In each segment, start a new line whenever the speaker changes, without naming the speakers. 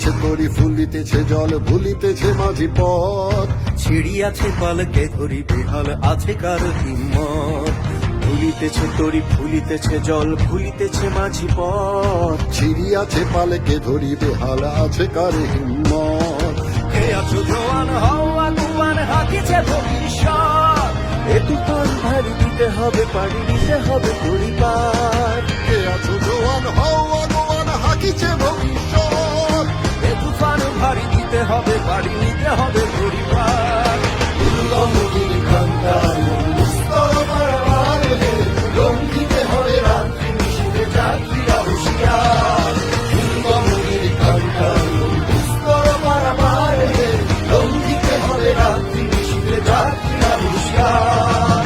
ফুলিতেছে তরি ফুলিতেছে জল ভুলিতেছে মাঝি পথ।
ছিড়িয়াছে পালকে ধরি বেহাল আছে কার হিম্মত। ভুলিতেছে তরি ফুলিতেছে জল ভুলিতেছে মাঝি পথ।
ছিড়িয়াছে পালকে ধরি বেহাল আছে কার হিম্মত।
কে আছো জোয়ান হও আগুয়ান হাকিছে ভবিষ্যৎ। এ তুফান ভারী দিতে হবে পাড়ি দিতে হবে পরিবার।
কে আছো জোয়ান হও আগুয়ান হাকিছে ভবিষ্যৎ।
এ তুফান ভারী দিতে হবে পাড়ি নিতে হবে পরিবার।
দুর্গমগির কান্তার দুস্তর পারাবার হে, লঙ্ঘিতে হবে রাত্রি নিশীথে যাত্রীরা হুঁশিয়ার। দুর্গমগির কান্তার দুস্তর পারাবার হে, লঙ্ঘিতে হবে রাত্রি নিশীথে যাত্রীরা হুঁশিয়ার।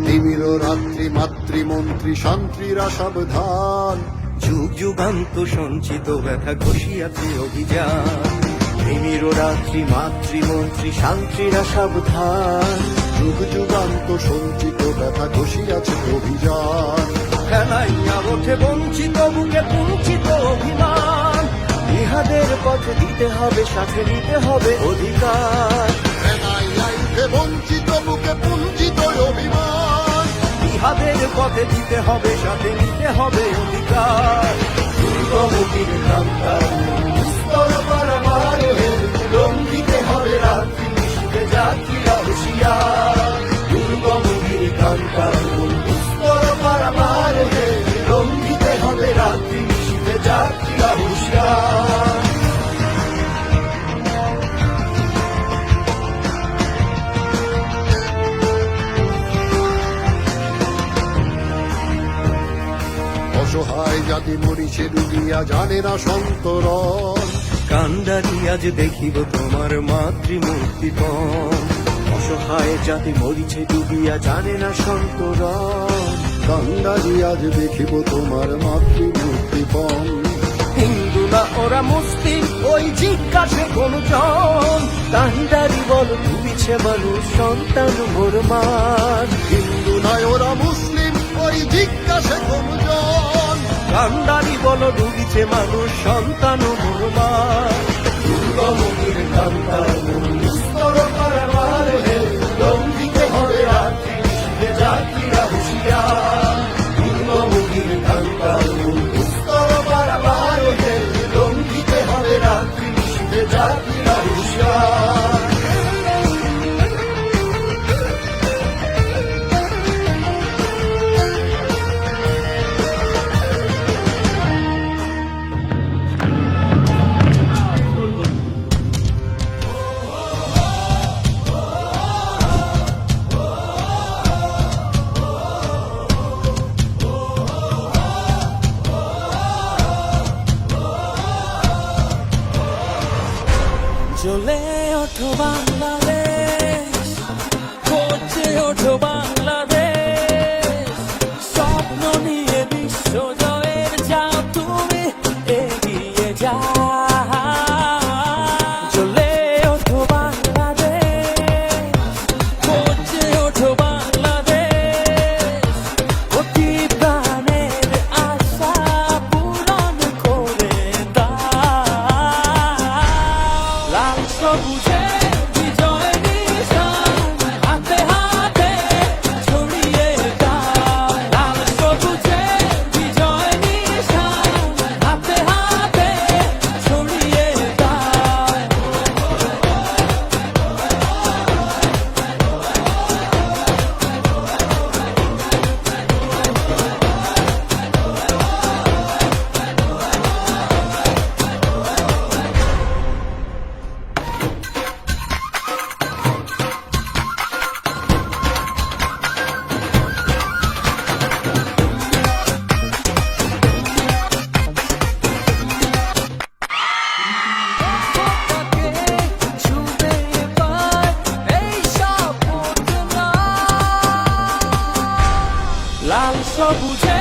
তিমির রাত্রি মাতৃমন্ত্রী শান্তিরা সাবধান।
যুগ যুগান্ত সঞ্চিত ব্যথা ঘষিয়াছে অভিযান। প্রেমীর রাত্রি মাতৃমন্ত্রী শান্তিরা সাবধান।
যুগ যুগান্ত সঞ্চিত ব্যথা ঘষিয়াছে অভিযান।
খেলাইয়া ওঠে বঞ্চিত বুকে পুঞ্চিত অভিমান। ইহাদের পথে দিতে হবে সাথে নিতে হবে অধিকার।
আইতে বঞ্চিত বুকে পুঞ্জিত অভিমান।
ইহাদের পথে দিতে হবে সাথে নিতে হবে অধিকার।
দুর্গমগির কান্তার দুস্তর পারাবার হে, লঙ্ঘিতে হবে রাত্রি নিশীথে যাত্রীরা হুঁশিয়ার। দুর্গমগির কান্তার দুস্তর পারাবার হে, লঙ্ঘিতে হবে রাত্রি নিশীথে যাত্রীরা হুঁশিয়ার। অসহায় জাতি মরিছে ডুবিয়া জানে না সন্তরণ।
কান্ডারি আজ দেখিব তোমার মাতৃমূর্তিপণ। অসহায় জাতি মরিছে ডুবিয়া জানে না সন্তরণ।
কান্ডারি আজ দেখিব তোমার মাতৃমূর্তিপণ।
হিন্দু না ওরা মুসলিম ওই জিজ্ঞাসে কোন জন। কান্ডারি বল ডুবিছে মানুষ সন্তান মোর মান।
হিন্দু নয় ওরা মুসলিম ওই জিজ্ঞাসে কোনজন।
কান্ডারি বল ডুবিছে মানুষ সন্তান মোর মান।
দুর্গমগির কান্তার দুস্তর পারাবার হে, লঙ্ঘিতে হবে রাত্রি নিশীথে যাত্রীরা হুঁশিয়ার। দুর্গমগির কান্তার দুস্তর পারাবার হে, লঙ্ঘিতে হবে রাত্রি নিশীথে যাত্রীরা হুঁশিয়ার।
জ্বলে ওঠো বাংলাদেশ, করছে ওঠো বাংলাদেশ। স্বপ্ন নিয়ে বিশ্ব জয়ের যাও তুমি এগিয়ে যাও। জ্বলে ওঠো বাংলাদেশ, করছে ওঠো বাংলাদেশ। অতি প্রাণের আশা পূরণ করে দাও। লাল সবুজে লাল সবুজে